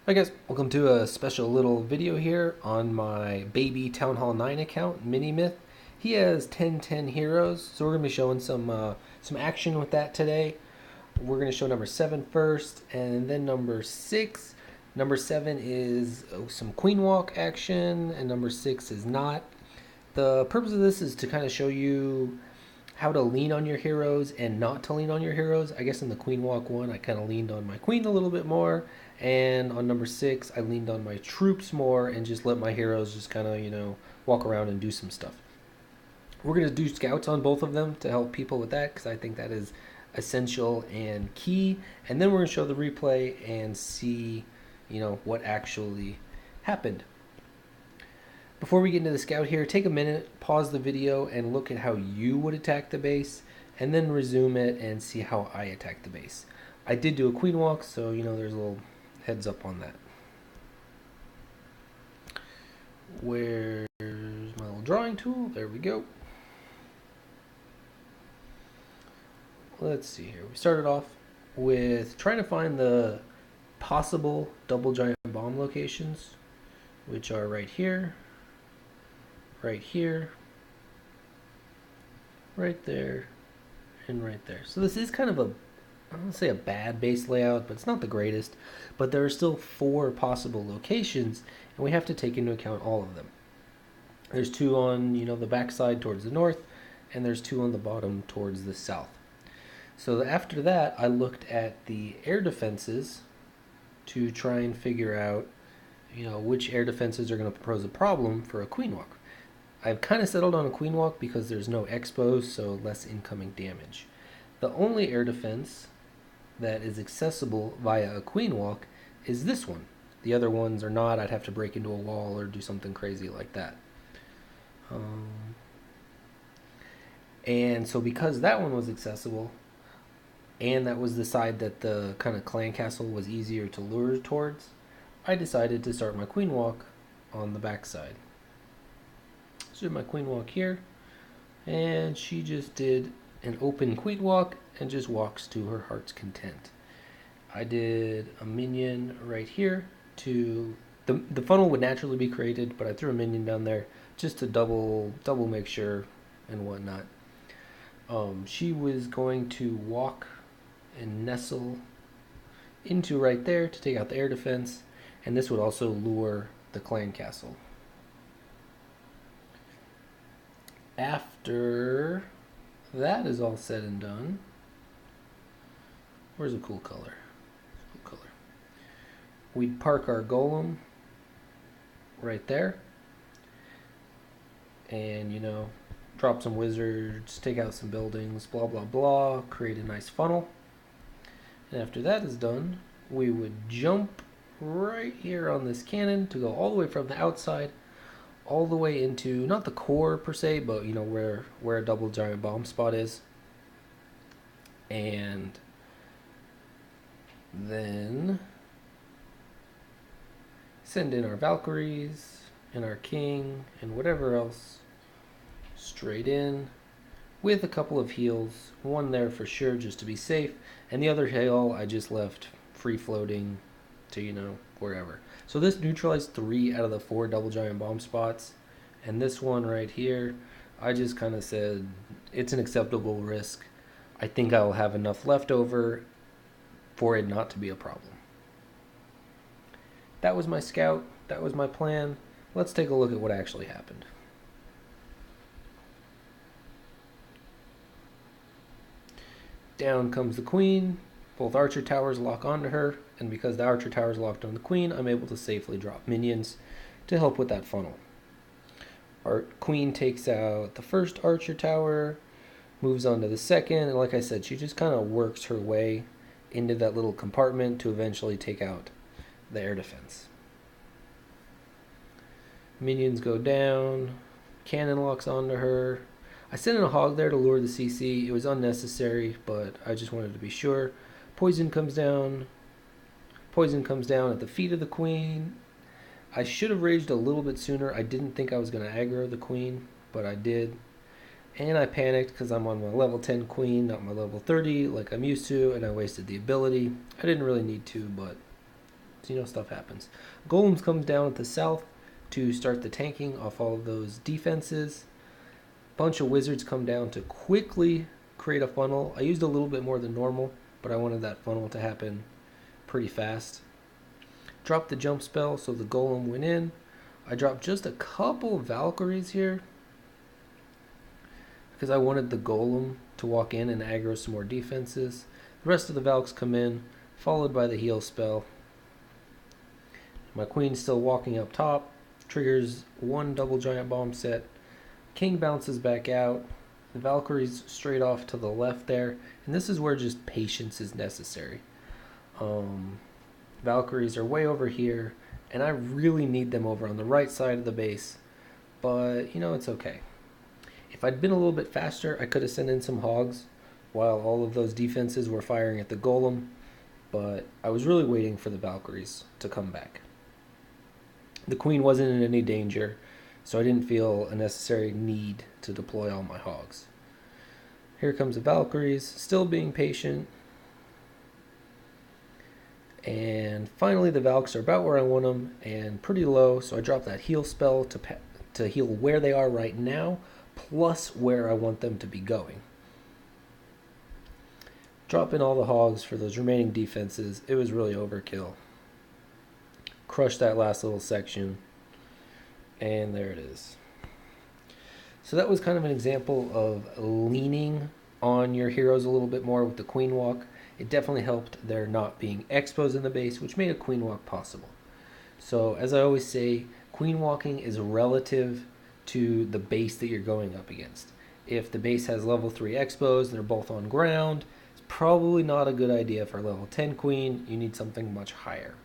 Hi guys, welcome to a special little video here on my baby Town Hall 9 account, Mini Myth. He has 10 heroes, so we're going to be showing some action with that today. We're going to show number 7 first, and then number 6. Number 7 is some Queen Walk action, and number 6 is not. The purpose of this is to kind of show you how to lean on your heroes and not to lean on your heroes. I guess in the Queen Walk one, I kind of leaned on my queen a little bit more, and on number 6, I leaned on my troops more and just let my heroes just kind of, walk around and do some stuff. We're going to do scouts on both of them to help people with that because I think that is essential and key. And then we're going to show the replay and see, what actually happened. Before we get into the scout here, take a minute, pause the video, and look at how you would attack the base, and then resume it and see how I attack the base. I did do a queen walk, so there's a little heads up on that. Where's my little drawing tool? There we go. Let's see here. We started off with trying to find the possible double giant bomb locations, which are right here, right here, right there, and right there. So this is kind of I don't want to say a bad base layout, but it's not the greatest. But there are still 4 possible locations, and we have to take into account all of them. There's 2 on the backside towards the north, and there's 2 on the bottom towards the south. So after that, I looked at the air defenses to try and figure out which air defenses are going to pose a problem for a queen walk. I've kind of settled on a queen walk because there's no expos, so less incoming damage. The only air defense that is accessible via a queen walk is this one. The other ones are not. I'd have to break into a wall or do something crazy like that. And so because that one was accessible, and that was the side that the kind of clan castle was easier to lure towards, I decided to start my queen walk on the back side. So my queen walk here, and she just did an open queen walk and just walks to her heart's content. I did a minion right here to the funnel would naturally be created, but I threw a minion down there just to double make sure and whatnot. She was going to walk and nestle into right there to take out the air defense, and this would also lure the clan castle. After that is all said and done, where's a cool color? Cool color. We'd park our golem right there, and drop some wizards, take out some buildings, blah blah blah, create a nice funnel. And after that is done, we would jump right here on this cannon to go all the way from the outside all the way into, not the core per se, but where a double giant bomb spot is. And then send in our Valkyries and our king and whatever else straight in with a couple of heals, one there for sure just to be safe, and the other heal I just left free floating to wherever. So this neutralized 3 out of the 4 double giant bomb spots, and this one right here, I just kind of said it's an acceptable risk. I think I will have enough left over for it not to be a problem. That was my scout. That was my plan. Let's take a look at what actually happened. Down comes the queen. Both archer towers lock onto her, and because the archer tower is locked on the queen, I'm able to safely drop minions to help with that funnel. Our queen takes out the first archer tower, moves on to the second, and like I said, she just kind of works her way into that little compartment to eventually take out the air defense. Minions go down, cannon locks onto her. I sent in a hog there to lure the CC. It was unnecessary, but I just wanted to be sure. Poison comes down. Poison comes down at the feet of the queen. I should have raged a little bit sooner. I didn't think I was going to aggro the queen, but I did. And I panicked because I'm on my level 10 queen, not my level 30 like I'm used to, and I wasted the ability. I didn't really need to, but So, stuff happens. Golems comes down at the south to start the tanking off all of those defenses. Bunch of wizards come down to quickly create a funnel. I used a little bit more than normal, but I wanted that funnel to happen pretty fast. Dropped the jump spell, so the golem went in. I dropped just a couple Valkyries here because I wanted the golem to walk in and aggro some more defenses. The rest of the Valks come in, followed by the heal spell. My queen's still walking up top, triggers one double giant bomb set. King bounces back out. The Valkyries straight off to the left there, and this is where just patience is necessary. Valkyries are way over here, and I really need them over on the right side of the base, but it's okay. If I'd been a little bit faster, I could have sent in some hogs while all of those defenses were firing at the golem, but I was really waiting for the Valkyries to come back. The queen wasn't in any danger, so I didn't feel a necessary need to deploy all my hogs. Here comes the Valkyries, still being patient. And finally the Valks are about where I want them and pretty low, so I drop that heal spell to heal where they are right now, plus where I want them to be going. Drop in all the hogs for those remaining defenses. It was really overkill. Crushed that last little section, and there it is. So that was kind of an example of leaning on your heroes a little bit more with the queen walk. It definitely helped there not being expos in the base, which made a queen walk possible. So as I always say, queen walking is relative to the base that you're going up against. If the base has level 3 expos and they're both on ground, it's probably not a good idea for level 10 queen. You need something much higher.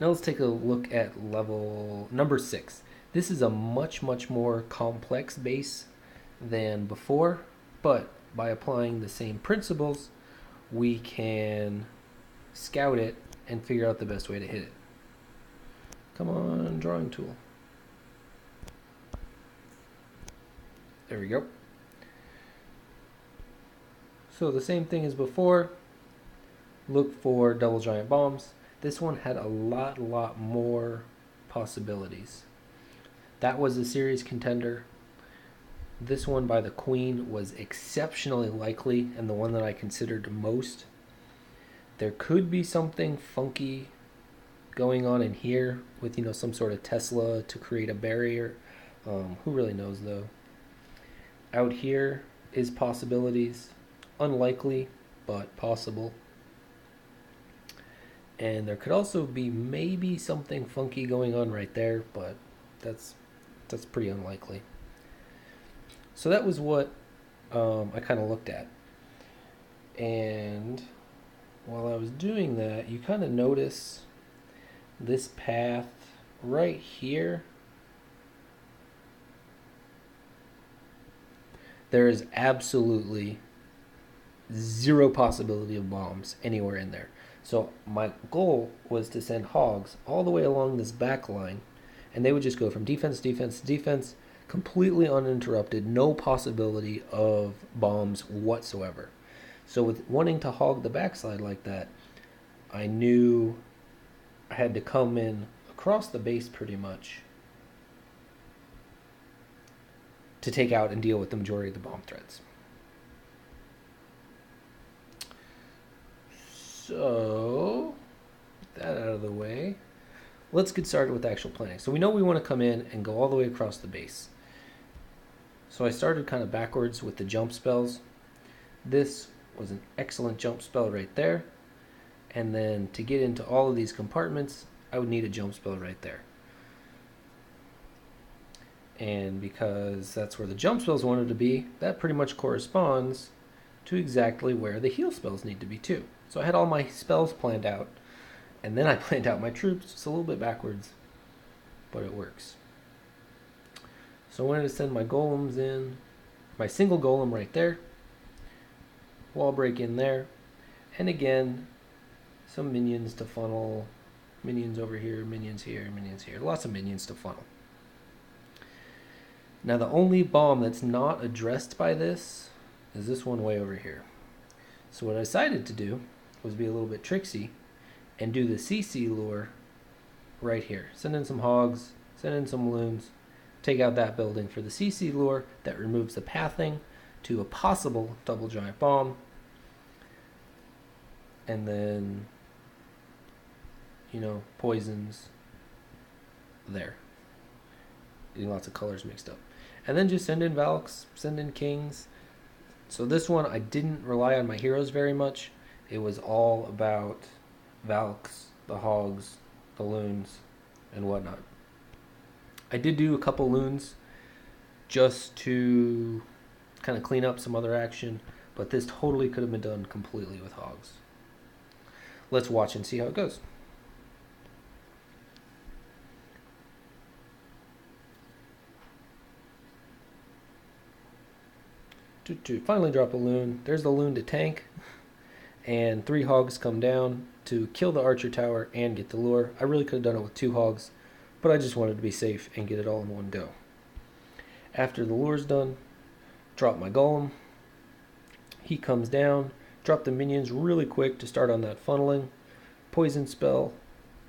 Now let's take a look at level number 6. This is a much more complex base than before, but by applying the same principles, we can scout it and figure out the best way to hit it. Come on, drawing tool. There we go. So the same thing as before. Look for double giant bombs. This one had a lot more possibilities. That was a series contender. This one by the queen was exceptionally likely and the one that I considered most. There could be something funky going on in here with some sort of Tesla to create a barrier. Who really knows though? Out here is possibilities. Unlikely, but possible. And there could also be maybe something funky going on right there, but that's pretty unlikely. So that was what I kind of looked at. And while I was doing that, you kind of notice this path right here. There is absolutely zero possibility of bombs anywhere in there. So my goal was to send hogs all the way along this back line, and they would just go from defense, defense, defense, completely uninterrupted, no possibility of bombs whatsoever. So with wanting to hog the backside like that, I knew I had to come in across the base pretty much to take out and deal with the majority of the bomb threats. So, with that out of the way, let's get started with actual planning. So we know we want to come in and go all the way across the base. So I started kind of backwards with the jump spells. This was an excellent jump spell right there. And then to get into all of these compartments, I would need a jump spell right there. And because that's where the jump spells wanted to be, that pretty much corresponds to exactly where the heal spells need to be too. So I had all my spells planned out, and then I planned out my troops. It's a little bit backwards, but it works. So I wanted to send my golems in, my single golem right there, wall break in there, and again, some minions to funnel, minions over here, minions here, lots of minions to funnel. Now the only bomb that's not addressed by this is this one way over here. So what I decided to do was be a little bit tricksy and do the CC lure right here. Send in some hogs, send in some loons, take out that building for the CC lure that removes the pathing to a possible double giant bomb, and then, you know, poisons there. Getting lots of colors mixed up. And then just send in Valks, send in Kings. So this one, I didn't rely on my heroes very much. It was all about Valks, the hogs, the loons, and whatnot. I did do a couple loons just to kind of clean up some other action, but this totally could have been done completely with hogs. Let's watch and see how it goes. To finally drop a loon. There's the loon to tank, and 3 hogs come down to kill the archer tower and get the lure. I really could have done it with 2 hogs, but I just wanted to be safe and get it all in one go. After the lure's done, drop my golem. He comes down, drop the minions really quick to start on that funneling. Poison spell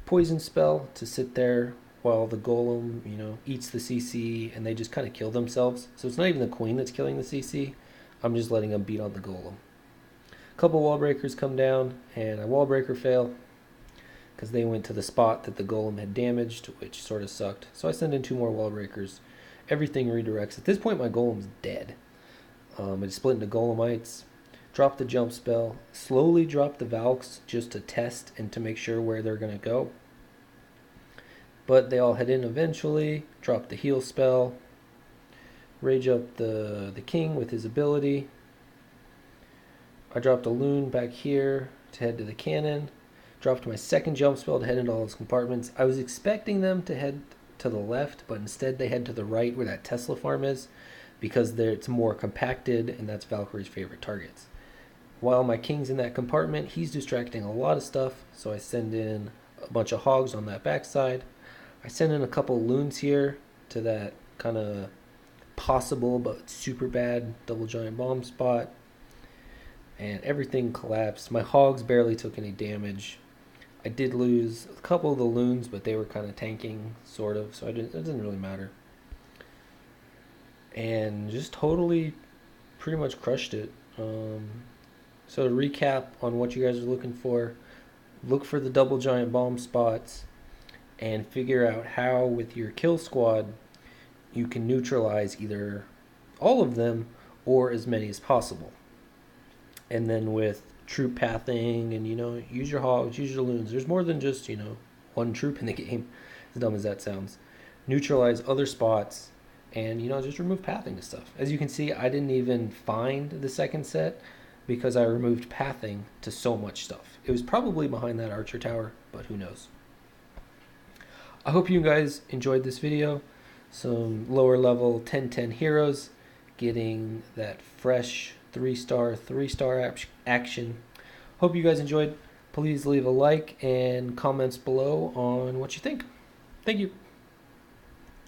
to sit there while the golem, you know, eats the CC, and they just kind of kill themselves. So it's not even the queen that's killing the CC. I'm just letting them beat on the golem. A couple wall breakers come down, and a wall breaker fail because they went to the spot that the golem had damaged, which sort of sucked. So I send in 2 more wall breakers. Everything redirects. At this point, my golem's dead. It's split into golemites. Drop the jump spell. Slowly drop the Valks just to test and to make sure where they're going to go. But they all head in eventually. Drop the heal spell. Rage up the king with his ability. I dropped a loon back here to head to the cannon. Dropped my second jump spell to head into all those compartments. I was expecting them to head to the left, but instead they head to the right where that Tesla farm is, because it's more compacted, and that's Valkyrie's favorite targets. While my king's in that compartment, he's distracting a lot of stuff, so I send in a bunch of hogs on that backside. I send in a couple loons here to that kind of possible but super bad double giant bomb spot, and everything collapsed. My hogs barely took any damage. I did lose a couple of the loons, but they were kind of tanking, sort of, so it didn't really matter. And just totally pretty much crushed it. So to recap on what you guys are looking for, look for the double giant bomb spots and figure out how with your kill squad you can neutralize either all of them or as many as possible. And then with troop pathing and, you know, use your hogs, use your loons. There's more than just, you know, one troop in the game, as dumb as that sounds. Neutralize other spots and, you know, just remove pathing to stuff. As you can see, I didn't even find the second set because I removed pathing to so much stuff. It was probably behind that archer tower, but who knows. I hope you guys enjoyed this video. Some lower level 10-10 heroes getting that fresh 3-star action. Hope you guys enjoyed. Please leave a like and comments below on what you think. Thank you.